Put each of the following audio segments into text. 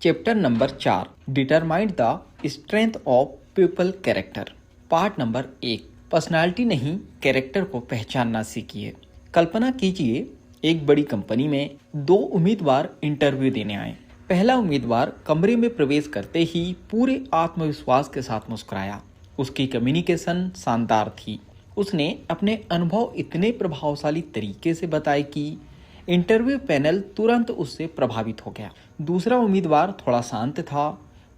Chapter number 4 determine the strength of people character. Part number 1 personality नहीं character को पहचानना सीखिए। कल्पना कीजिए एक बड़ी कंपनी में दो उम्मीदवार इंटरव्यू देने आए। पहला उम्मीदवार कमरे में प्रवेश करते ही पूरे आत्मविश्वास के साथ मुस्कुराया। उसकी कम्युनिकेशन शानदार थी। उसने अपने अनुभव इतने प्रभावशाली तरीके से बताए कि इंटरव्यू पैनल तुरंत उससे प्रभावित हो गया। दूसरा उम्मीदवार थोड़ा शांत था।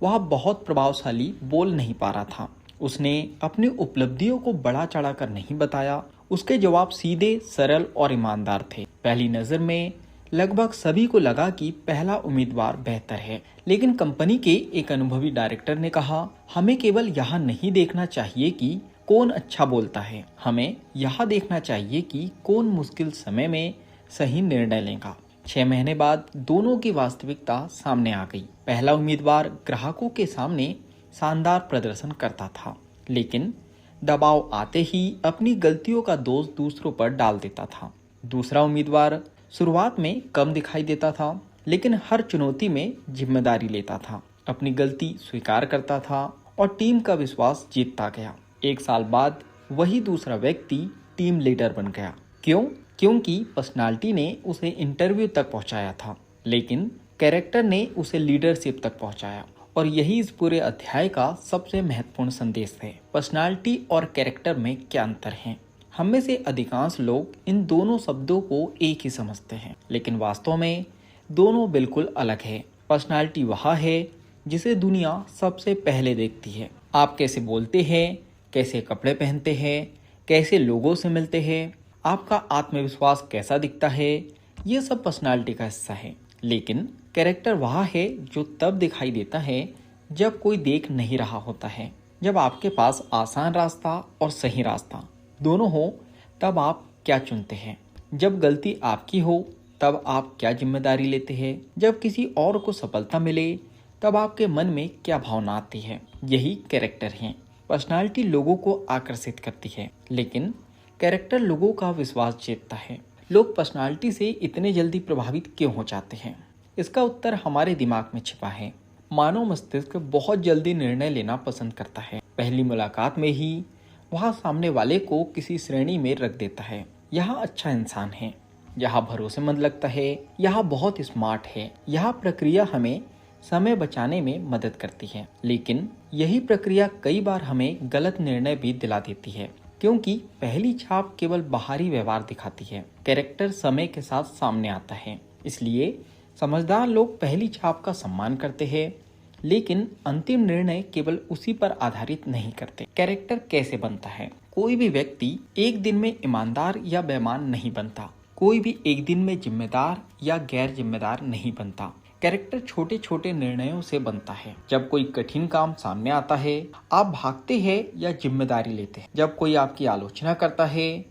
वह बहुत प्रभावशाली बोल नहीं पा रहा था। उसने अपनी उपलब्धियों को बढ़ा चढ़ाकर नहीं बताया। उसके जवाब सीधे, सरल और ईमानदार थे। पहली नज़र में लगभग सभी को लगा कि पहला उम्मीदवार बेहतर है, लेकिन कंपनी के एक अनुभवी डायरेक्टर ने कहा, हमें केवल यह नहीं देखना चाहिए कि कौन अच्छा बोलता है, हमें यह देखना चाहिए कि कौन मुश्किल समय में सही निर्णय लेगा। 6 महीने बाद दोनों की वास्तविकता सामने आ गई। पहला उम्मीदवार ग्राहकों के सामने शानदार प्रदर्शन करता था, लेकिन दबाव आते ही अपनी गलतियों का दोष दूसरों पर डाल देता था। दूसरा उम्मीदवार शुरुआत में कम दिखाई देता था, लेकिन हर चुनौती में जिम्मेदारी लेता था, अपनी गलती स्वीकार करता था और टीम का विश्वास जीतता गया। 1 साल बाद वही दूसरा व्यक्ति टीम लीडर बन गया। क्यों? क्योंकि पर्सनालिटी ने उसे इंटरव्यू तक पहुंचाया था, लेकिन कैरेक्टर ने उसे लीडरशिप तक पहुंचाया। और यही इस पूरे अध्याय का सबसे महत्वपूर्ण संदेश है। पर्सनालिटी और कैरेक्टर में क्या अंतर है? हम में से अधिकांश लोग इन दोनों शब्दों को एक ही समझते हैं, लेकिन वास्तव में दोनों बिल्कुल अलग है। पर्सनालिटी वह है जिसे दुनिया सबसे पहले देखती है। आप कैसे बोलते हैं, कैसे कपड़े पहनते हैं, कैसे लोगों से मिलते हैं, आपका आत्मविश्वास कैसा दिखता है, ये सब पर्सनालिटी का हिस्सा है। लेकिन कैरेक्टर वह है जो तब दिखाई देता है जब कोई देख नहीं रहा होता है। जब आपके पास आसान रास्ता और सही रास्ता दोनों हो, तब आप क्या चुनते हैं? जब गलती आपकी हो, तब आप क्या जिम्मेदारी लेते हैं? जब किसी और को सफलता मिले, तब आपके मन में क्या भावना आती है? यही कैरेक्टर है। पर्सनालिटी लोगों को आकर्षित करती है, लेकिन कैरेक्टर लोगों का विश्वास जीतता है। लोग पर्सनालिटी से इतने जल्दी प्रभावित क्यों हो जाते हैं? इसका उत्तर हमारे दिमाग में छिपा है। मानव मस्तिष्क बहुत जल्दी निर्णय लेना पसंद करता है। पहली मुलाकात में ही वह सामने वाले को किसी श्रेणी में रख देता है। यह अच्छा इंसान है, यह भरोसेमंद लगता है, यह बहुत स्मार्ट है। यह प्रक्रिया हमें समय बचाने में मदद करती है, लेकिन यही प्रक्रिया कई बार हमें गलत निर्णय भी दिला देती है, क्योंकि पहली छाप केवल बाहरी व्यवहार दिखाती है। कैरेक्टर समय के साथ सामने आता है। इसलिए समझदार लोग पहली छाप का सम्मान करते हैं, लेकिन अंतिम निर्णय केवल उसी पर आधारित नहीं करते। कैरेक्टर कैसे बनता है? कोई भी व्यक्ति एक दिन में ईमानदार या बेईमान नहीं बनता। कोई भी एक दिन में जिम्मेदार या गैर जिम्मेदार नहीं बनता। कैरेक्टर छोटे छोटे निर्णयों से बनता है। जब कोई कठिन काम सामने आता है, आप भागते हैं या जिम्मेदारी लेते हैं? जब कोई आपकी आलोचना करता है,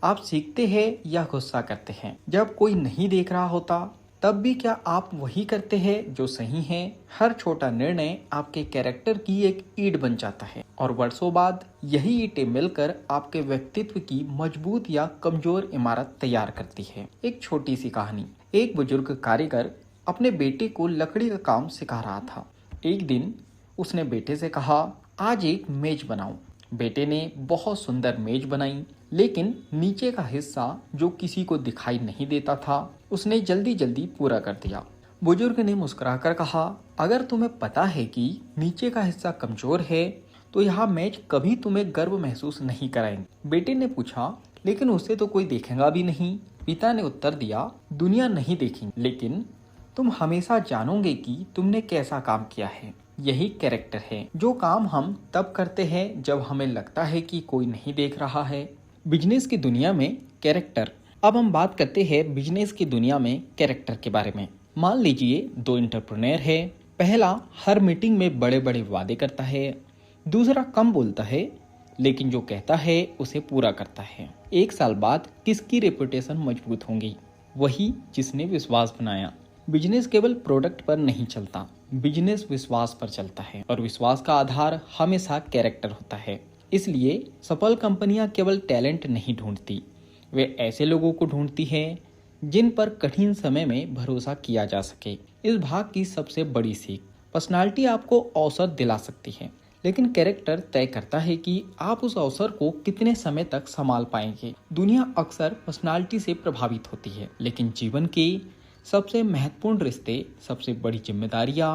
आप सीखते हैं या गुस्सा करते हैं? जब कोई नहीं देख रहा होता, तब भी क्या आप वही करते हैं जो सही है? हर छोटा निर्णय आपके कैरेक्टर की एक ईंट बन जाता है, और वर्षों बाद यही ईंटें मिलकर आपके व्यक्तित्व की मजबूत या कमजोर इमारत तैयार करती है। एक छोटी सी कहानी। एक बुजुर्ग कारीगर अपने बेटे को लकड़ी का काम सिखा रहा था। एक दिन उसने बेटे से कहा, आज एक मेज बनाओ। बेटे ने बहुत सुंदर मेज बनाई, लेकिन नीचे का हिस्सा जो किसी को दिखाई नहीं देता था, उसने जल्दी जल्दी पूरा कर दिया। बुजुर्ग ने मुस्कुराकर कहा, अगर तुम्हें पता है कि नीचे का हिस्सा कमजोर है, तो यह मेज कभी तुम्हें गर्व महसूस नहीं कराएंगे। बेटे ने पूछा, लेकिन उसे तो कोई देखेगा भी नहीं। पिता ने उत्तर दिया, दुनिया नहीं देखेगी, लेकिन तुम हमेशा जानोगे कि तुमने कैसा काम किया है। यही कैरेक्टर है। जो काम हम तब करते हैं जब हमें लगता है कि कोई नहीं देख रहा है। बिजनेस की दुनिया में कैरेक्टर। अब हम बात करते हैं बिजनेस की दुनिया में कैरेक्टर के बारे में। मान लीजिए 2 एंटरप्रेन्योर है। पहला हर मीटिंग में बड़े बड़े वादे करता है। दूसरा कम बोलता है, लेकिन जो कहता है उसे पूरा करता है। 1 साल बाद किसकी रेपुटेशन मजबूत होगी? वही जिसने विश्वास बनाया। बिजनेस केवल प्रोडक्ट पर नहीं चलता, बिजनेस विश्वास पर चलता है, और विश्वास का आधार हमेशा कैरेक्टर होता है। इसलिए सफल कंपनियां केवल टैलेंट नहीं ढूंढती, वे ऐसे लोगों को ढूंढती हैं जिन पर कठिन समय में भरोसा किया जा सके। इस भाग की सबसे बड़ी सीख, पर्सनालिटी आपको अवसर दिला सकती है, लेकिन कैरेक्टर तय करता है कि आप उस अवसर को कितने समय तक संभाल पाएंगे। दुनिया अक्सर पर्सनालिटी से प्रभावित होती है, लेकिन जीवन के सबसे महत्वपूर्ण रिश्ते, सबसे बड़ी जिम्मेदारियां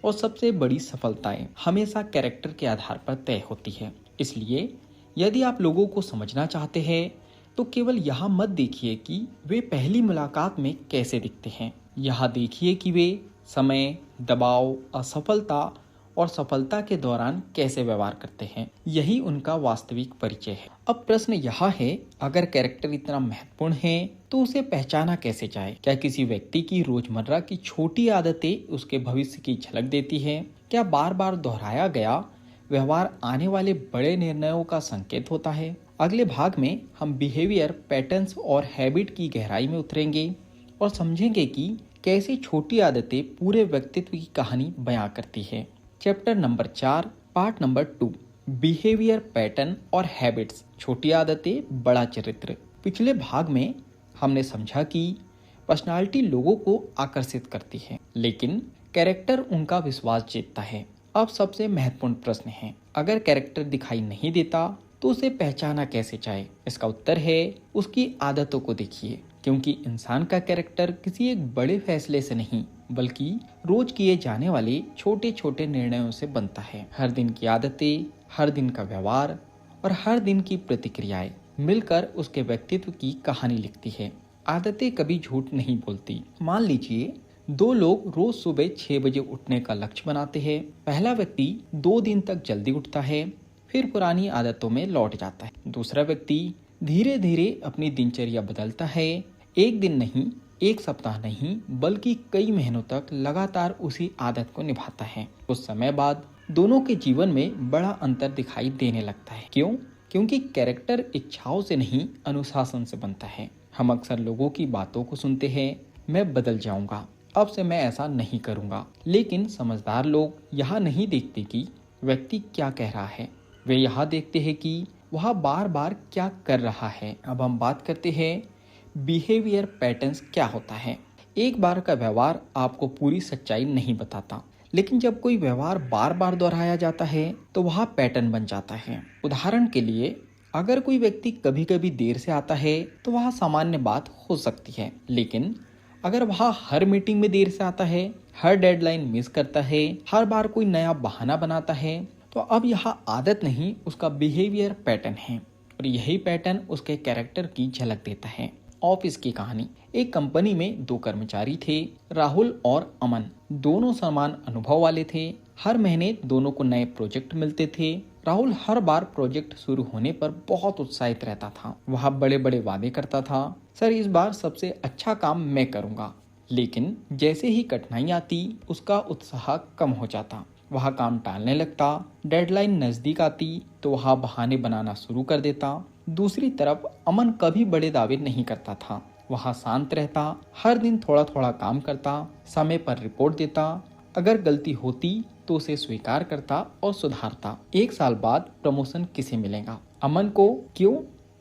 और सबसे बड़ी सफलताएं हमेशा कैरेक्टर के आधार पर तय होती है। इसलिए यदि आप लोगों को समझना चाहते हैं तो केवल यहाँ मत देखिए कि वे पहली मुलाकात में कैसे दिखते हैं, यहाँ देखिए कि वे समय, दबाव, असफलता और सफलता के दौरान कैसे व्यवहार करते हैं। यही उनका वास्तविक परिचय है। अब प्रश्न यह है, अगर कैरेक्टर इतना महत्वपूर्ण है तो उसे पहचाना कैसे जाए? क्या किसी व्यक्ति की रोजमर्रा की छोटी आदतें उसके भविष्य की झलक देती है? क्या बार बार दोहराया गया व्यवहार आने वाले बड़े निर्णयों का संकेत होता है? अगले भाग में हम बिहेवियर पैटर्न्स और हैबिट की गहराई में उतरेंगे और समझेंगे कि कैसे छोटी आदतें पूरे व्यक्तित्व की कहानी बयां करती है। Chapter number 4, part number 2, behaviour pattern और हैबिट्स, छोटी आदतें बड़ा चरित्र। पिछले भाग में हमने समझा कि पर्सनालिटी लोगों को आकर्षित करती है, लेकिन कैरेक्टर उनका विश्वास जीतता है। अब सबसे महत्वपूर्ण प्रश्न है, अगर कैरेक्टर दिखाई नहीं देता तो उसे पहचाना कैसे जाए? इसका उत्तर है, उसकी आदतों को देखिए, क्योंकि इंसान का कैरेक्टर किसी एक बड़े फैसले से नहीं बल्कि रोज किए जाने वाले छोटे छोटे निर्णयों से बनता है। हर दिन की आदतें, हर दिन का व्यवहार और हर दिन की प्रतिक्रियाएं मिलकर उसके व्यक्तित्व की कहानी लिखती है। आदतें कभी झूठ नहीं बोलती। मान लीजिए 2 लोग रोज सुबह 6 बजे उठने का लक्ष्य बनाते हैं। पहला व्यक्ति 2 दिन तक जल्दी उठता है, फिर पुरानी आदतों में लौट जाता है। दूसरा व्यक्ति धीरे धीरे अपनी दिनचर्या बदलता है, एक दिन नहीं, एक सप्ताह नहीं, बल्कि कई महीनों तक लगातार उसी आदत को निभाता है। कुछ समय बाद दोनों के जीवन में बड़ा अंतर दिखाई देने लगता है। क्यों? क्योंकि कैरेक्टर इच्छाओं से नहीं, अनुशासन से बनता है। हम अक्सर लोगों की बातों को सुनते हैं, मैं बदल जाऊंगा, अब से मैं ऐसा नहीं करूंगा। लेकिन समझदार लोग यहाँ नहीं देखते कि व्यक्ति क्या कह रहा है, वे यहाँ देखते हैं कि वह बार बार क्या कर रहा है। अब हम बात करते हैं बिहेवियर पैटर्न्स क्या होता है। एक बार का व्यवहार आपको पूरी सच्चाई नहीं बताता, लेकिन जब कोई व्यवहार बार बार दोहराया जाता है तो वह पैटर्न बन जाता है। उदाहरण के लिए, अगर कोई व्यक्ति कभी कभी देर से आता है तो वह सामान्य बात हो सकती है, लेकिन अगर वह हर मीटिंग में देर से आता है, हर डेडलाइन मिस करता है, हर बार कोई नया बहाना बनाता है, तो अब यह आदत नहीं, उसका बिहेवियर पैटर्न है और यही पैटर्न उसके कैरेक्टर की झलक देता है। ऑफिस की कहानी। एक कंपनी में 2 कर्मचारी थे, राहुल और अमन। दोनों समान अनुभव वाले थे। हर महीने दोनों को नए प्रोजेक्ट मिलते थे। राहुल हर बार प्रोजेक्ट शुरू होने पर बहुत उत्साहित रहता था। वह बड़े बड़े वादे करता था, सर इस बार सबसे अच्छा काम मैं करूंगा। लेकिन जैसे ही कठिनाई आती, उसका उत्साह कम हो जाता। वह काम टालने लगता। डेडलाइन नजदीक आती तो वह बहाने बनाना शुरू कर देता। दूसरी तरफ अमन कभी बड़े दावे नहीं करता था। वह शांत रहता, हर दिन थोड़ा थोड़ा काम करता, समय पर रिपोर्ट देता, अगर गलती होती तो उसे स्वीकार करता और सुधारता। 1 साल बाद प्रमोशन किसे मिलेगा? अमन को। क्यों?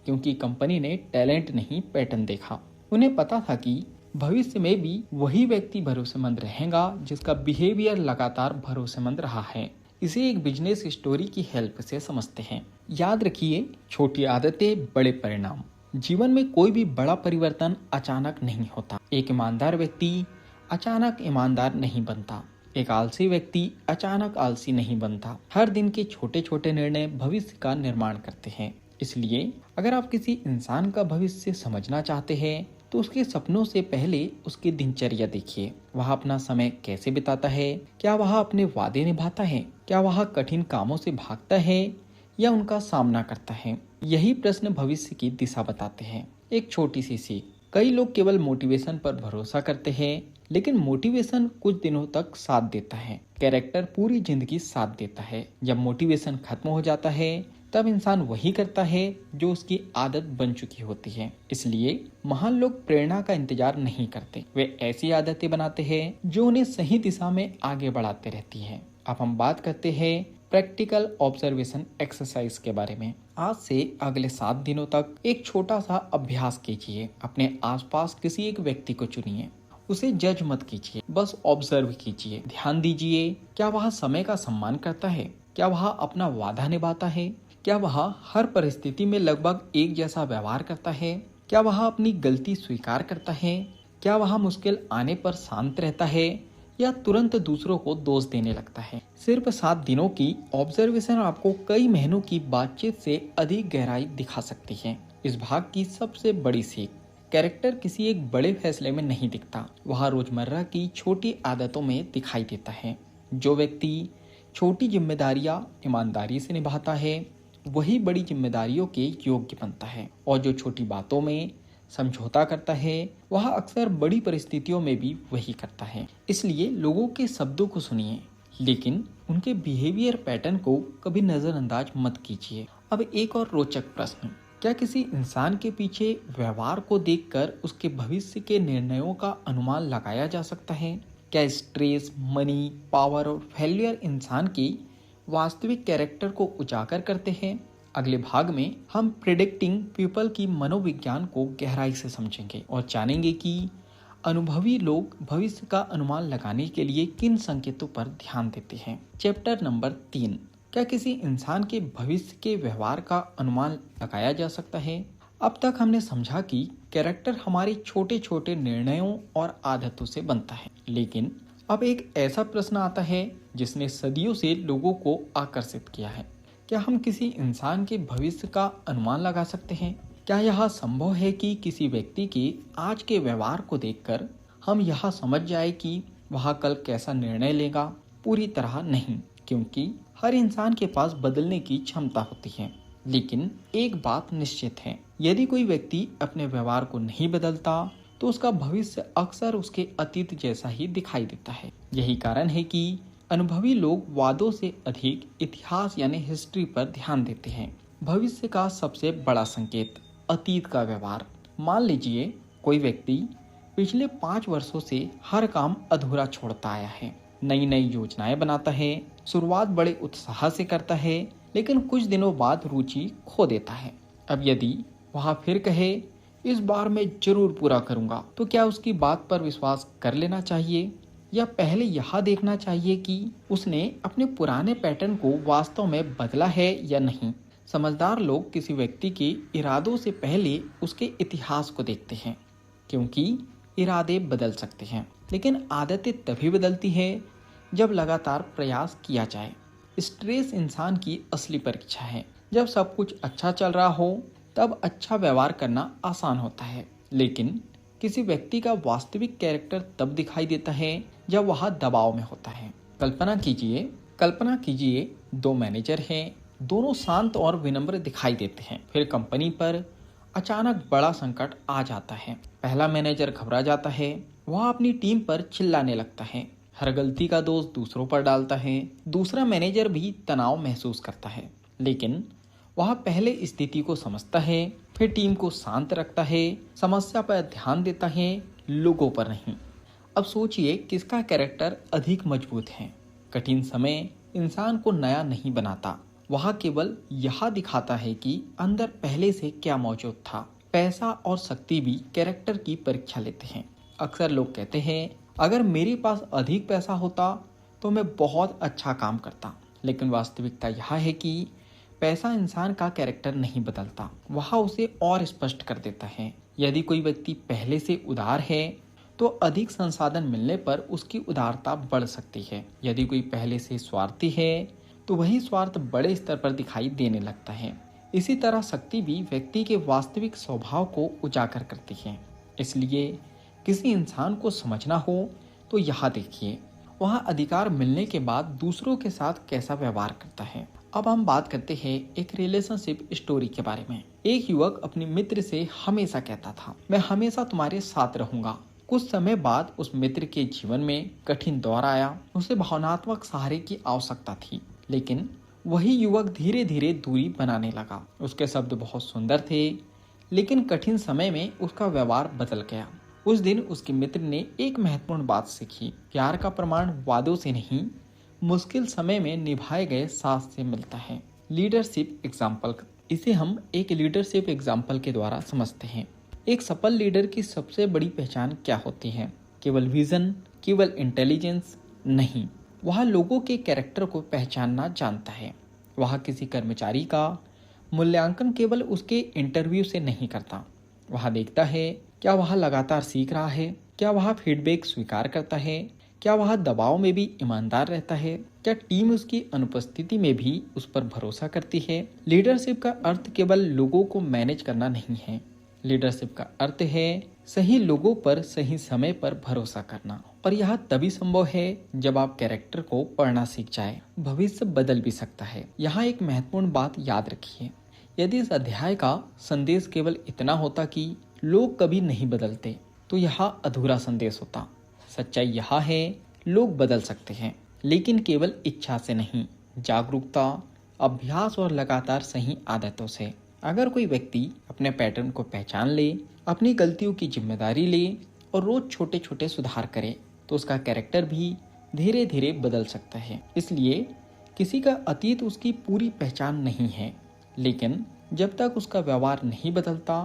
क्योंकि कंपनी ने टैलेंट नहीं, पैटर्न देखा। उन्हें पता था कि भविष्य में भी वही व्यक्ति भरोसेमंद रहेगा जिसका बिहेवियर लगातार भरोसेमंद रहा है। इसे एक बिजनेस स्टोरी की हेल्प से समझते हैं। याद रखिए, छोटी आदतें, बड़े परिणाम। जीवन में कोई भी बड़ा परिवर्तन अचानक नहीं होता। एक ईमानदार व्यक्ति अचानक ईमानदार नहीं बनता। एक आलसी व्यक्ति अचानक आलसी नहीं बनता। हर दिन के छोटे छोटे निर्णय भविष्य का निर्माण करते हैं। इसलिए अगर आप किसी इंसान का भविष्य समझना चाहते हैं तो उसके सपनों से पहले उसकी दिनचर्या देखिए। वह अपना समय कैसे बिताता है? क्या वह अपने वादे निभाता है? क्या वह कठिन कामों से भागता है या उनका सामना करता है? यही प्रश्न भविष्य की दिशा बताते हैं। एक छोटी सी सीख, कई लोग केवल मोटिवेशन पर भरोसा करते हैं, लेकिन मोटिवेशन कुछ दिनों तक साथ देता है, कैरेक्टर पूरी जिंदगी साथ देता है। जब मोटिवेशन खत्म हो जाता है तब इंसान वही करता है जो उसकी आदत बन चुकी होती है। इसलिए महान लोग प्रेरणा का इंतजार नहीं करते, वे ऐसी आदतें बनाते हैं जो उन्हें सही दिशा में आगे बढ़ाते रहती है। अब हम बात करते हैं प्रैक्टिकल ऑब्जर्वेशन एक्सरसाइज के बारे में। आज से अगले 7 दिनों तक एक छोटा सा अभ्यास कीजिए। अपने आसपास किसी एक व्यक्ति को चुनिए उसे जज मत कीजिए, बस ऑब्जर्व कीजिए। ध्यान दीजिए, क्या वह समय का सम्मान करता है? क्या वह अपना वादा निभाता है? क्या वह हर परिस्थिति में लगभग एक जैसा व्यवहार करता है? क्या वह अपनी गलती स्वीकार करता है? क्या वह मुश्किल आने पर शांत रहता है या तुरंत दूसरों को दोष देने लगता है? सिर्फ 7 दिनों की ऑब्जर्वेशन आपको कई महीनों की बातचीत से अधिक गहराई दिखा सकती है। इस भाग की सबसे बड़ी सीख, कैरेक्टर किसी एक बड़े फैसले में नहीं दिखता, वह रोजमर्रा की छोटी आदतों में दिखाई देता है। जो व्यक्ति छोटी जिम्मेदारियां ईमानदारी से निभाता है वही बड़ी जिम्मेदारियों के योग्य बनता है, और जो छोटी बातों में समझौता करता है वह अक्सर बड़ी परिस्थितियों में भी वही करता है। इसलिए लोगों के शब्दों को सुनिए, लेकिन उनके बिहेवियर पैटर्न को कभी नजरअंदाज मत कीजिए। अब एक और रोचक प्रश्न, क्या किसी इंसान के पीछे व्यवहार को देखकर उसके भविष्य के निर्णयों का अनुमान लगाया जा सकता है? क्या स्ट्रेस, मनी, पावर और फेलियर इंसान की वास्तविक कैरेक्टर को उजागर करते हैं? अगले भाग में हम प्रिडिक्टिंग पीपल की मनोविज्ञान को गहराई से समझेंगे और जानेंगे कि अनुभवी लोग भविष्य का अनुमान लगाने के लिए किन संकेतों पर ध्यान देते हैं। चैप्टर नंबर 3, क्या किसी इंसान के भविष्य के व्यवहार का अनुमान लगाया जा सकता है? अब तक हमने समझा कि कैरेक्टर हमारे छोटे छोटे निर्णयों और आदतों से बनता है, लेकिन अब एक ऐसा प्रश्न आता है जिसने सदियों से लोगों को आकर्षित किया है। क्या हम किसी इंसान के भविष्य का अनुमान लगा सकते हैं? क्या यह संभव है कि किसी व्यक्ति के आज के व्यवहार को देखकर हम यह समझ जाए कि वह कल कैसा निर्णय लेगा? पूरी तरह नहीं, क्योंकि हर इंसान के पास बदलने की क्षमता होती है। लेकिन एक बात निश्चित है, यदि कोई व्यक्ति अपने व्यवहार को नहीं बदलता तो उसका भविष्य अक्सर उसके अतीत जैसा ही दिखाई देता है। यही कारण है कि अनुभवी लोग वादों से अधिक इतिहास यानी हिस्ट्री पर ध्यान देते हैं। भविष्य का सबसे बड़ा संकेत, अतीत का व्यवहार। मान लीजिए कोई व्यक्ति पिछले 5 वर्षों से हर काम अधूरा छोड़ता आया है, नई नई योजनाएं बनाता है, शुरुआत बड़े उत्साह से करता है, लेकिन कुछ दिनों बाद रुचि खो देता है। अब यदि वह फिर कहे इस बार मैं जरूर पूरा करूंगा, तो क्या उसकी बात पर विश्वास कर लेना चाहिए या पहले यह देखना चाहिए कि उसने अपने पुराने पैटर्न को वास्तव में बदला है या नहीं? समझदार लोग किसी व्यक्ति के इरादों से पहले उसके इतिहास को देखते हैं, क्योंकि इरादे बदल सकते हैं, लेकिन आदतें तभी बदलती है जब लगातार प्रयास किया जाए। स्ट्रेस इंसान की असली परीक्षा है। जब सब कुछ अच्छा चल रहा हो तब अच्छा व्यवहार करना आसान होता है, लेकिन किसी व्यक्ति का वास्तविक कैरेक्टर तब दिखाई देता है जब वह दबाव में होता है। कल्पना कीजिए 2 मैनेजर हैं, दोनों शांत और विनम्र दिखाई देते हैं। फिर कंपनी पर अचानक बड़ा संकट आ जाता है। पहला मैनेजर घबरा जाता है, वह अपनी टीम पर चिल्लाने लगता है, हर गलती का दोष दूसरों पर डालता है। दूसरा मैनेजर भी तनाव महसूस करता है, लेकिन वह पहले स्थिति को समझता है, फिर टीम को शांत रखता है, समस्या पर ध्यान देता है, लोगों पर नहीं। अब सोचिए किसका कैरेक्टर अधिक मजबूत है। कठिन समय इंसान को नया नहीं बनाता, वह केवल यह दिखाता है कि अंदर पहले से क्या मौजूद था। पैसा और शक्ति भी कैरेक्टर की परीक्षा लेते हैं। अक्सर लोग कहते हैं अगर मेरे पास अधिक पैसा होता तो मैं बहुत अच्छा काम करता, लेकिन वास्तविकता यह है कि पैसा इंसान का कैरेक्टर नहीं बदलता, वह उसे और स्पष्ट कर देता है। यदि कोई व्यक्ति पहले से उदार है तो अधिक संसाधन मिलने पर उसकी उदारता बढ़ सकती है। यदि कोई पहले से स्वार्थी है तो वही स्वार्थ बड़े स्तर पर दिखाई देने लगता है। इसी तरह शक्ति भी व्यक्ति के वास्तविक स्वभाव को उजागर करती है। इसलिए किसी इंसान को समझना हो तो यह देखिए वह अधिकार मिलने के बाद दूसरों के साथ कैसा व्यवहार करता है। अब हम बात करते हैं एक रिलेशनशिप स्टोरी के बारे में। एक युवक अपने मित्र से हमेशा कहता था, मैं हमेशा तुम्हारे साथ रहूंगा। कुछ समय बाद उस मित्र के जीवन में कठिन दौर आया। उसे भावनात्मक सहारे की आवश्यकता थी, लेकिन वही युवक धीरे धीरे दूरी बनाने लगा। उसके शब्द बहुत सुंदर थे, लेकिन कठिन समय में उसका व्यवहार बदल गया। उस दिन उसके मित्र ने एक महत्वपूर्ण बात सीखी, प्यार का प्रमाण वादों से नहीं, मुश्किल समय में निभाए गए साथ से मिलता है। लीडरशिप एग्जाम्पल, इसे हम एक लीडरशिप एग्जाम्पल के द्वारा समझते हैं। एक सफल लीडर की सबसे बड़ी पहचान क्या होती है? केवल विजन, केवल इंटेलिजेंस नहीं, वह लोगों के कैरेक्टर को पहचानना जानता है। वह किसी कर्मचारी का मूल्यांकन केवल उसके इंटरव्यू से नहीं करता। वह देखता है क्या वह लगातार सीख रहा है, क्या वह फीडबैक स्वीकार करता है, क्या वह दबाव में भी ईमानदार रहता है, क्या टीम उसकी अनुपस्थिति में भी उस पर भरोसा करती है। लीडरशिप का अर्थ केवल लोगों को मैनेज करना नहीं है। लीडरशिप का अर्थ है सही लोगों पर सही समय पर भरोसा करना, और यह तभी संभव है जब आप कैरेक्टर को पढ़ना सीख जाए। भविष्य बदल भी सकता है। यहाँ एक महत्वपूर्ण बात याद रखिए, यदि इस अध्याय का संदेश केवल इतना होता कि लोग कभी नहीं बदलते, तो यह अधूरा संदेश होता। सच्चाई यह है, लोग बदल सकते हैं, लेकिन केवल इच्छा से नहीं, जागरूकता, अभ्यास और लगातार सही आदतों से। अगर कोई व्यक्ति अपने पैटर्न को पहचान ले, अपनी गलतियों की जिम्मेदारी ले और रोज छोटे छोटे सुधार करे, तो उसका कैरेक्टर भी धीरे धीरे बदल सकता है। इसलिए किसी का अतीत उसकी पूरी पहचान नहीं है, लेकिन जब तक उसका व्यवहार नहीं बदलता,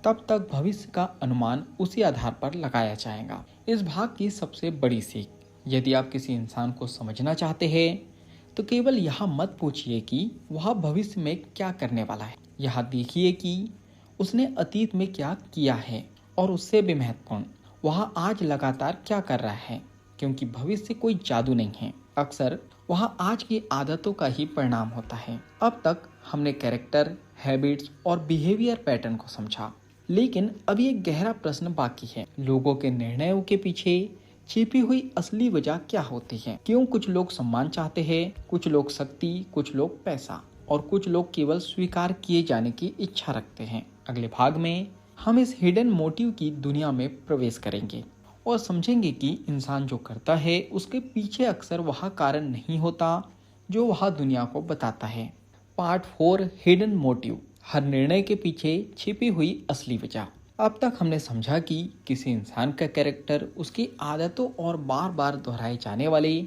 तब तक भविष्य का अनुमान उसी आधार पर लगाया जाएगा। इस भाग की सबसे बड़ी सीख, यदि आप किसी इंसान को समझना चाहते हैं, तो केवल यह मत पूछिए कि वह भविष्य में क्या करने वाला है। यह देखिए कि उसने अतीत में क्या किया है, और उससे भी महत्वपूर्ण, वह आज लगातार क्या कर रहा है। क्योंकि भविष्य कोई जादू नहीं है, अक्सर वह आज की आदतों का ही परिणाम होता है। अब तक हमने कैरेक्टर, हैबिट्स और बिहेवियर पैटर्न को समझा, लेकिन अभी एक गहरा प्रश्न बाकी है। लोगों के निर्णयों के पीछे छिपी हुई असली वजह क्या होती है? क्यों कुछ लोग सम्मान चाहते हैं, कुछ लोग शक्ति, कुछ लोग पैसा, और कुछ लोग केवल स्वीकार किए जाने की इच्छा रखते हैं। अगले भाग में हम इस हिडन मोटिव की दुनिया में प्रवेश करेंगे और समझेंगे कि इंसान जो करता है उसके पीछे अक्सर वह कारण नहीं होता जो वह दुनिया को बताता है। पार्ट 4, हिडन मोटिव, हर निर्णय के पीछे छिपी हुई असली वजह। अब तक हमने समझा कि किसी इंसान का कैरेक्टर उसकी आदतों और बार बार दोहराए जाने वाले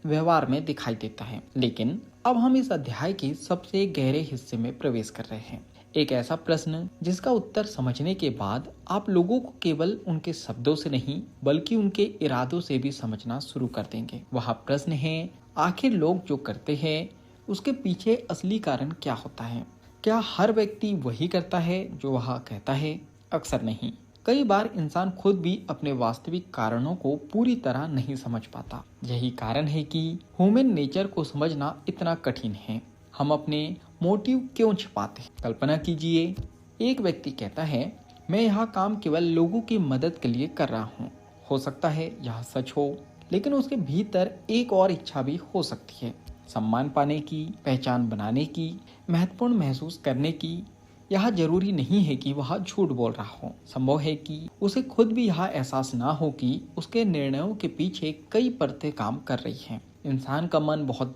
व्यवहार में दिखाई देता है। लेकिन अब हम इस अध्याय के सबसे गहरे हिस्से में प्रवेश कर रहे हैं। एक ऐसा प्रश्न जिसका उत्तर समझने के बाद आप लोगों को केवल उनके शब्दों से नहीं, बल्कि उनके इरादों से भी समझना शुरू कर देंगे। वह प्रश्न है, आखिर लोग जो करते हैं उसके पीछे असली कारण क्या होता है? क्या हर व्यक्ति वही करता है जो वह कहता है? अक्सर नहीं। कई बार इंसान खुद भी अपने वास्तविक कारणों को पूरी तरह नहीं समझ पाता। यही कारण है कि ह्यूमन नेचर को समझना इतना कठिन है। हम अपने मोटिव क्यों छिपाते हैं? कल्पना कीजिए, एक व्यक्ति कहता है, मैं यह काम केवल लोगों की मदद के लिए कर रहा हूँ। हो सकता है यह सच हो, लेकिन उसके भीतर एक और इच्छा भी हो सकती है, सम्मान पाने की, पहचान बनाने की, महत्वपूर्ण महसूस करने की। यह जरूरी नहीं है कि वह झूठ बोल रहा हो। संभव है कि उसे खुद भी यह एहसास ना हो कि उसके निर्णयों के पीछे कई परतें काम कर रही हैं। इंसान का मन बहुत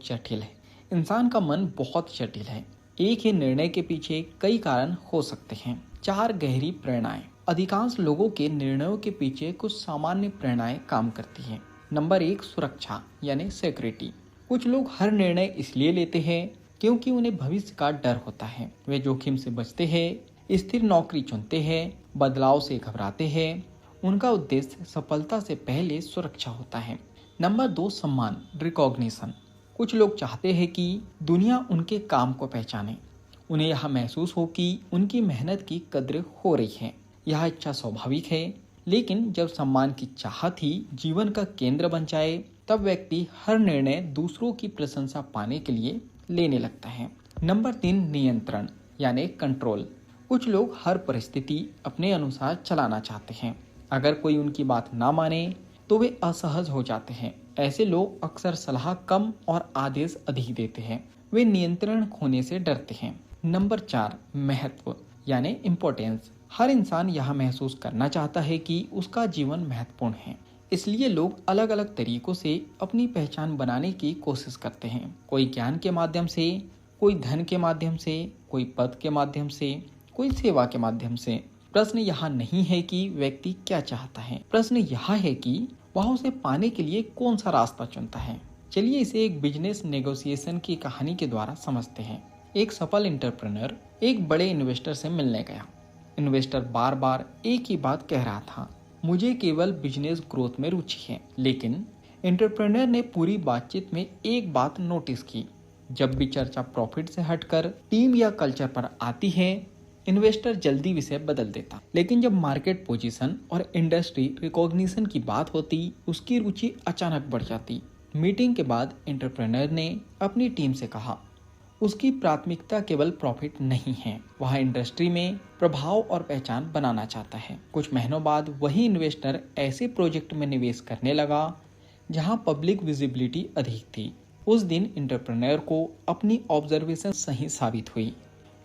जटिल है। एक ही निर्णय के पीछे कई कारण हो सकते हैं। 4 गहरी प्रेरणाएं। अधिकांश लोगों के निर्णयों के पीछे कुछ सामान्य प्रेरणाएं काम करती हैं। नंबर 1, सुरक्षा यानी सिक्योरिटी। कुछ लोग हर निर्णय इसलिए लेते हैं क्योंकि उन्हें भविष्य का डर होता है। वे जोखिम से बचते हैं, स्थिर नौकरी चुनते हैं, बदलाव से घबराते हैं। उनका उद्देश्य सफलता से पहले सुरक्षा होता है। नंबर 2, सम्मान, रिकॉग्निशन। कुछ लोग चाहते हैं कि दुनिया उनके काम को पहचाने, उन्हें यह महसूस हो कि उनकी मेहनत की कद्र हो रही है। यह इच्छा स्वाभाविक है, लेकिन जब सम्मान की चाहत ही जीवन का केंद्र बन जाए, तब व्यक्ति हर निर्णय दूसरों की प्रशंसा पाने के लिए लेने लगता है। नंबर 3, नियंत्रण यानी कंट्रोल। कुछ लोग हर परिस्थिति अपने अनुसार चलाना चाहते हैं। अगर कोई उनकी बात ना माने तो वे असहज हो जाते हैं। ऐसे लोग अक्सर सलाह कम और आदेश अधिक देते हैं। वे नियंत्रण खोने से डरते हैं। नंबर 4, महत्व यानी इम्पोर्टेंस। हर इंसान यह महसूस करना चाहता है कि उसका जीवन महत्वपूर्ण है, इसलिए लोग अलग अलग तरीकों से अपनी पहचान बनाने की कोशिश करते हैं। कोई ज्ञान के माध्यम से, कोई धन के माध्यम से, कोई पद के माध्यम से, कोई सेवा के माध्यम से। प्रश्न यहाँ नहीं है कि व्यक्ति क्या चाहता है, प्रश्न यह है कि वह उसे पाने के लिए कौन सा रास्ता चुनता है। चलिए इसे एक बिजनेस नेगोशिएशन की कहानी के द्वारा समझते हैं। एक सफल एंटरप्रेन्योर एक बड़े इन्वेस्टर से मिलने गया। इन्वेस्टर बार बार एक ही बात कह रहा था, मुझे केवल बिजनेस ग्रोथ में रुचि है। लेकिन एंटरप्रेन्योर ने पूरी बातचीत में एक बात नोटिस की, जब भी चर्चा प्रॉफिट से हटकर टीम या कल्चर पर आती है, इन्वेस्टर जल्दी विषय बदल देता। लेकिन जब मार्केट पोजीशन और इंडस्ट्री रिकॉग्निशन की बात होती, उसकी रुचि अचानक बढ़ जाती। मीटिंग के बाद एंटरप्रेन्योर ने अपनी टीम से कहा, उसकी प्राथमिकता केवल प्रॉफिट नहीं है, वह इंडस्ट्री में प्रभाव और पहचान बनाना चाहता है। कुछ महीनों बाद वही इन्वेस्टर ऐसे प्रोजेक्ट में निवेश करने लगा जहां पब्लिक विजिबिलिटी अधिक थी। उस दिन एंटरप्रेन्योर को अपनी ऑब्जर्वेशन सही साबित हुई।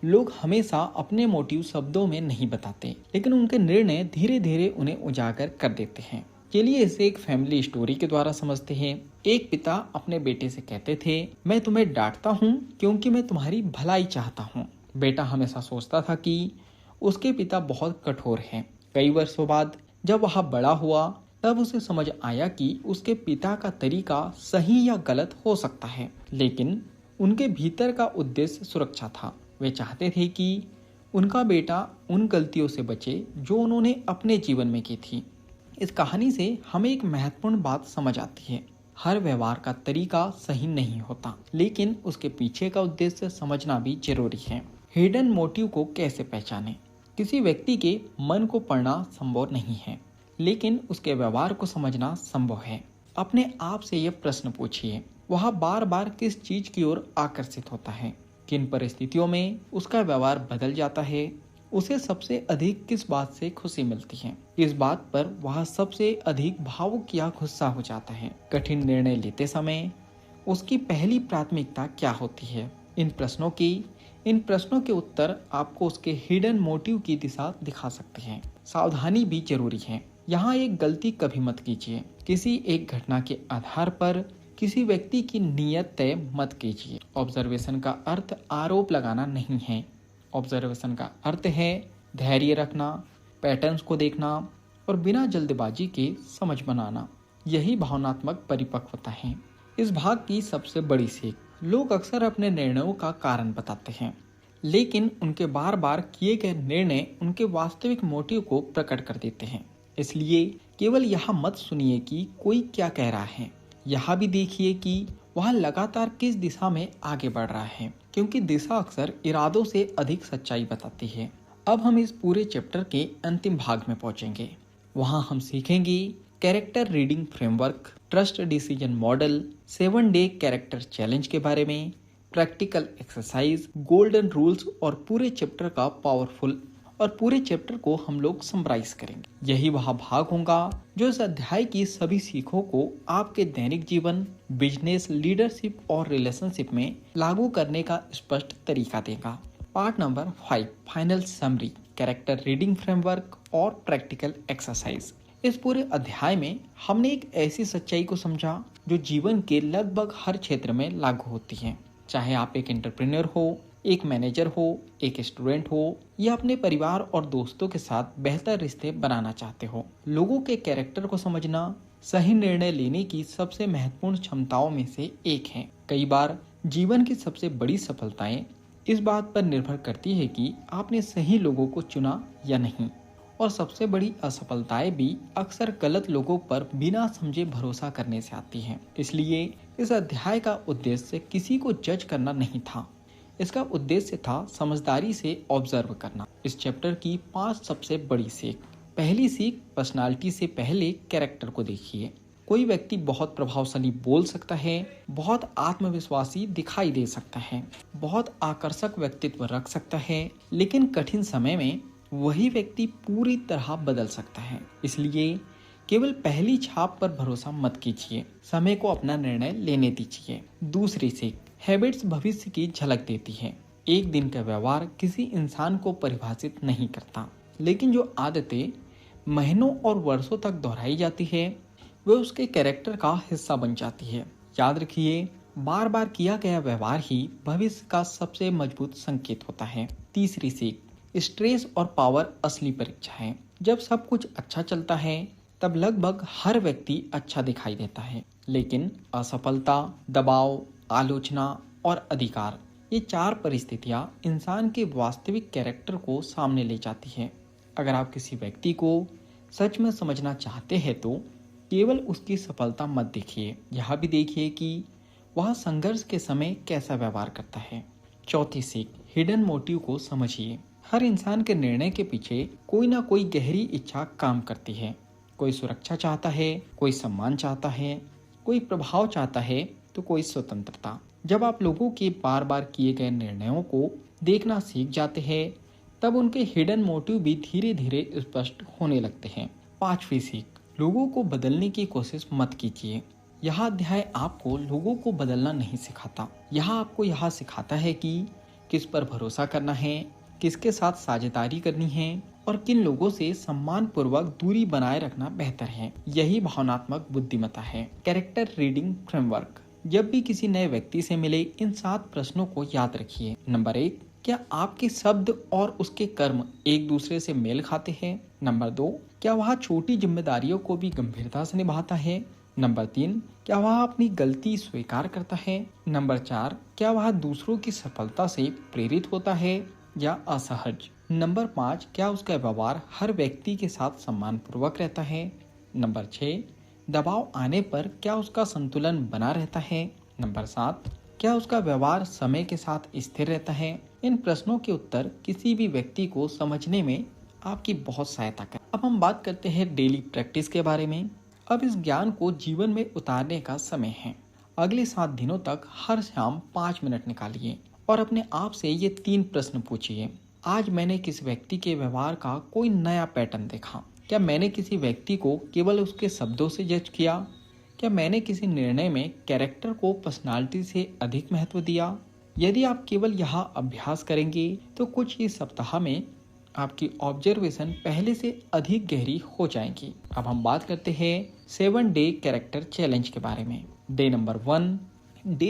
लोग हमेशा अपने मोटिव शब्दों में नहीं बताते, लेकिन उनके निर्णय धीरे धीरे उन्हें उजागर कर देते हैं। चलिए इसे एक फैमिली स्टोरी के द्वारा समझते हैं। एक पिता अपने बेटे से कहते थे, मैं तुम्हें डांटता हूँ क्योंकि मैं तुम्हारी भलाई चाहता हूँ। बेटा हमेशा सोचता था कि उसके पिता बहुत कठोर हैं। कई वर्षों बाद जब वह बड़ा हुआ, तब उसे समझ आया कि उसके पिता का तरीका सही या गलत हो सकता है, लेकिन उनके भीतर का उद्देश्य सुरक्षा था। वे चाहते थे कि उनका बेटा उन गलतियों से बचे जो उन्होंने अपने जीवन में की थी। इस कहानी से हमें एक महत्वपूर्ण बात समझ आती है, हर व्यवहार का तरीका सही नहीं होता, लेकिन उसके पीछे का उद्देश्य समझना भी जरूरी है। हिडन मोटिव को कैसे पहचानें? किसी व्यक्ति के मन को पढ़ना संभव नहीं है, लेकिन उसके व्यवहार को समझना संभव है। अपने आप से यह प्रश्न पूछिए, वह बार बार किस चीज की ओर आकर्षित होता है? किन परिस्थितियों में उसका व्यवहार बदल जाता है? उसे सबसे अधिक किस बात से खुशी मिलती है? इस बात पर वह सबसे अधिक भावुक या गुस्सा हो जाता है? कठिन निर्णय लेते समय उसकी पहली प्राथमिकता क्या होती है? इन प्रश्नों के उत्तर आपको उसके हिडन मोटिव की दिशा दिखा सकते हैं। सावधानी भी जरूरी है। यहाँ एक गलती कभी मत कीजिए। किसी एक घटना के आधार पर किसी व्यक्ति की नीयत तय मत कीजिए। ऑब्जर्वेशन का अर्थ आरोप लगाना नहीं है। ऑब्जर्वेशन का अर्थ है धैर्य रखना, पैटर्न्स को देखना और बिना जल्दबाजी के समझ बनाना। यही भावनात्मक परिपक्वता है। इस भाग की सबसे बड़ी सीख, लोग अक्सर अपने निर्णयों का कारण बताते हैं, लेकिन उनके बार बार किए गए निर्णय उनके वास्तविक मोटिव को प्रकट कर देते हैं। इसलिए केवल यह मत सुनिए कि कोई क्या कह रहा है, यह भी देखिए कि वह लगातार किस दिशा में आगे बढ़ रहा है, क्योंकि दिशा अक्सर इरादों से अधिक सच्चाई बताती है। अब हम इस पूरे चैप्टर के अंतिम भाग में पहुंचेंगे। वहां हम सीखेंगे character reading framework, trust decision model, 7 day character challenge के बारे में, प्रैक्टिकल एक्सरसाइज, गोल्डन रूल्स और पूरे चैप्टर को हम लोग समराइज करेंगे। यही वह भाग होगा जो इस अध्याय की सभी सीखों को आपके दैनिक जीवन, बिजनेस, लीडरशिप और रिलेशनशिप में लागू करने का स्पष्ट तरीका देगा। Part number 5, final summary, character reading framework और प्रैक्टिकल एक्सरसाइज। इस पूरे अध्याय में हमने एक ऐसी सच्चाई को समझा जो जीवन के लगभग हर क्षेत्र में लागू होती है। चाहे आप एक एंटरप्रेन्योर हो, एक मैनेजर हो, एक स्टूडेंट हो या अपने परिवार और दोस्तों के साथ बेहतर रिश्ते बनाना चाहते हो। लोगों के कैरेक्टर को समझना सही निर्णय लेने की सबसे महत्वपूर्ण क्षमताओं में से एक है। कई बार जीवन की सबसे बड़ी सफलताएं इस बात पर निर्भर करती है कि आपने सही लोगों को चुना या नहीं, और सबसे बड़ी असफलताएं भी अक्सर गलत लोगों पर बिना समझे भरोसा करने से आती हैं। इसलिए इस अध्याय का उद्देश्य किसी को जज करना नहीं था, इसका उद्देश्य था समझदारी से ऑब्जर्व करना। इस चैप्टर की 5 सबसे बड़ी सीख। पहली सीख, पर्सनालिटी से पहले कैरेक्टर को देखिए। कोई व्यक्ति बहुत प्रभावशाली बोल सकता है, बहुत आत्मविश्वासी दिखाई दे सकता है, बहुत आकर्षक व्यक्तित्व रख सकता है, लेकिन कठिन समय में वही व्यक्ति पूरी तरह बदल सकता है। इसलिए केवल पहली छाप पर भरोसा मत कीजिए, समय को अपना निर्णय लेने दीजिए। दूसरी सीख, हैबिट्स भविष्य की झलक देती है। एक दिन का व्यवहार किसी इंसान को परिभाषित नहीं करता, लेकिन जो आदतें महीनों और वर्षों तक दोहराई जाती है, वे उसके कैरेक्टर का हिस्सा बन जाती है। याद रखिए, बार बार किया गया व्यवहार ही भविष्य का सबसे मजबूत संकेत होता है। तीसरी सीख, स्ट्रेस और पावर असली परीक्षा है। जब सब कुछ अच्छा चलता है, तब लगभग हर व्यक्ति अच्छा दिखाई देता है, लेकिन असफलता, दबाव, आलोचना और अधिकार, ये 4 परिस्थितियां इंसान के वास्तविक कैरेक्टर को सामने ले जाती है। अगर आप किसी व्यक्ति को सच में समझना चाहते हैं तो केवल उसकी सफलता मत देखिए, यह भी देखिए कि वह संघर्ष के समय कैसा व्यवहार करता है। चौथी सीख, हिडन मोटिव को समझिए। हर इंसान के निर्णय के पीछे कोई ना कोई गहरी इच्छा काम करती है। कोई सुरक्षा चाहता है, कोई सम्मान चाहता है, कोई प्रभाव चाहता है, तो कोई स्वतंत्रता। जब आप लोगों के बार बार किए गए निर्णयों को देखना सीख जाते हैं, तब उनके हिडन मोटिव भी धीरे धीरे स्पष्ट होने लगते हैं। पांचवी सीख, लोगों को बदलने की कोशिश मत कीजिए। यह अध्याय आपको लोगों को बदलना नहीं सिखाता। यह आपको यह सिखाता है कि किस पर भरोसा करना है, किसके साथ साझेदारी करनी है और किन लोगों से सम्मान पूर्वक दूरी बनाए रखना बेहतर है। यही भावनात्मक बुद्धिमत्ता है। Character reading framework. जब भी किसी नए व्यक्ति से मिले, इन 7 प्रश्नों को याद रखिए। नंबर 1, क्या आपके शब्द और उसके कर्म एक दूसरे से मेल खाते हैं? नंबर 2, क्या वह छोटी जिम्मेदारियों को भी गंभीरता से निभाता है? नंबर 3, क्या वह अपनी गलती स्वीकार करता है? नंबर 4, क्या वह दूसरों की सफलता से प्रेरित होता है या असहज? नंबर 5, क्या उसका व्यवहार हर व्यक्ति के साथ सम्मानपूर्वक रहता है? नंबर 6, दबाव आने पर क्या उसका संतुलन बना रहता है? नंबर 7, क्या उसका व्यवहार समय के साथ स्थिर रहता है? इन प्रश्नों के उत्तर किसी भी व्यक्ति को समझने में आपकी बहुत सहायता कर। अब हम बात करते हैं डेली प्रैक्टिस के बारे में। अब इस ज्ञान को जीवन में उतारने का समय है। अगले 7 दिनों तक हर शाम 5 मिनट निकालिए और अपने आप से ये 3 प्रश्न पूछिए। आज मैंने किस व्यक्ति के व्यवहार का कोई नया पैटर्न देखा? क्या मैंने किसी व्यक्ति को केवल उसके शब्दों से जज किया? क्या मैंने किसी निर्णय में कैरेक्टर को पर्सनालिटी से अधिक महत्व दिया? यदि आप केवल यह अभ्यास करेंगे तो कुछ ही सप्ताह में आपकी ऑब्जर्वेशन पहले से अधिक गहरी हो जाएगी। अब हम बात करते हैं 7 डे कैरेक्टर चैलेंज के बारे में। डे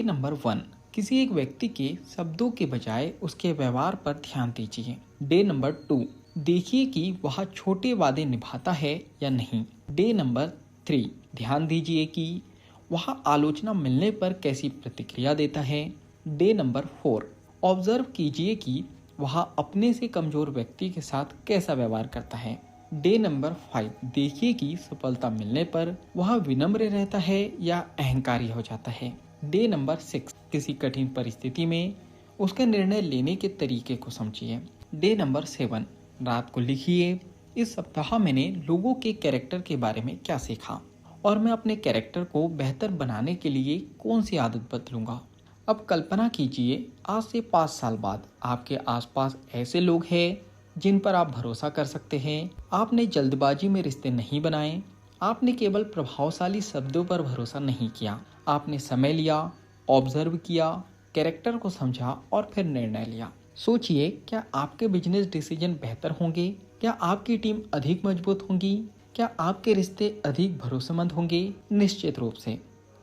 नंबर 1, किसी एक व्यक्ति के शब्दों के बजाय उसके व्यवहार पर ध्यान दीजिए। डे नंबर 2, देखिए कि वह छोटे वादे निभाता है या नहीं। डे नंबर 3, ध्यान दीजिए कि वह आलोचना मिलने पर कैसी प्रतिक्रिया देता है। डे नंबर 4, ऑब्जर्व कीजिए कि वह अपने से कमजोर व्यक्ति के साथ कैसा व्यवहार करता है। डे नंबर 5, देखिए कि सफलता मिलने पर वह विनम्र रहता है या अहंकारी हो जाता है। डे नंबर 6, किसी कठिन परिस्थिति में उसके निर्णय लेने के तरीके को समझिए। डे नंबर 7, रात को लिखिए, इस सप्ताह मैंने लोगों के कैरेक्टर के बारे में क्या सीखा और मैं अपने कैरेक्टर को बेहतर बनाने के लिए कौन सी आदत बदलूंगा। अब कल्पना कीजिए, आज से 5 साल बाद आपके आसपास ऐसे लोग हैं जिन पर आप भरोसा कर सकते हैं। आपने जल्दबाजी में रिश्ते नहीं बनाए, आपने केवल प्रभावशाली शब्दों पर भरोसा नहीं किया। आपने समय लिया, ऑब्जर्व किया, कैरेक्टर को समझा और फिर निर्णय लिया। सोचिए, क्या आपके बिजनेस डिसीजन बेहतर होंगे? क्या आपकी टीम अधिक मजबूत होंगी? क्या आपके रिश्ते अधिक भरोसेमंद होंगे? निश्चित रूप से,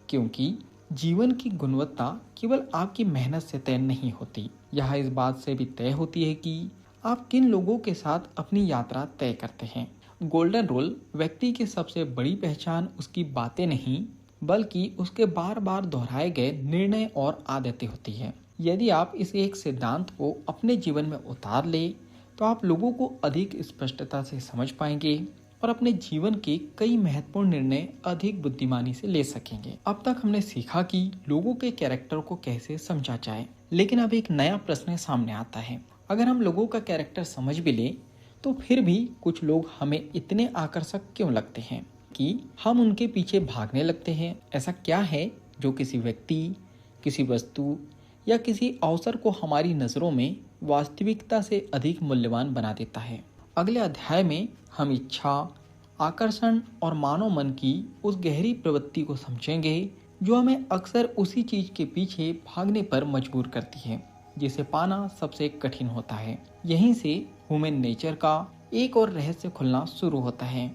क्योंकि जीवन की गुणवत्ता केवल आपकी मेहनत से तय नहीं होती, यह इस बात से भी तय होती है कि आप किन लोगों के साथ अपनी यात्रा तय करते हैं। गोल्डन रूल, व्यक्ति की सबसे बड़ी पहचान उसकी बातें नहीं बल्कि उसके बार बार दोहराए गए निर्णय और आदतें होती है। यदि आप इस एक सिद्धांत को अपने जीवन में उतार ले तो आप लोगों को अधिक स्पष्टता से समझ पाएंगे और अपने जीवन के कई महत्वपूर्ण निर्णय अधिक बुद्धिमानी से ले सकेंगे। अब तक हमने सीखा कि लोगों के कैरेक्टर को कैसे समझा जाए, लेकिन अब एक नया प्रश्न सामने आता है। अगर हम लोगों का कैरेक्टर समझ भी ले तो फिर भी कुछ लोग हमें इतने आकर्षक क्यों लगते हैं कि हम उनके पीछे भागने लगते हैं। ऐसा क्या है जो किसी व्यक्ति, किसी वस्तु या किसी अवसर को हमारी नज़रों में वास्तविकता से अधिक मूल्यवान बना देता है। अगले अध्याय में हम इच्छा, आकर्षण और मानव मन की उस गहरी प्रवृत्ति को समझेंगे जो हमें अक्सर उसी चीज के पीछे भागने पर मजबूर करती है जिसे पाना सबसे कठिन होता है। यहीं से ह्यूमन नेचर का एक और रहस्य खुलना शुरू होता है।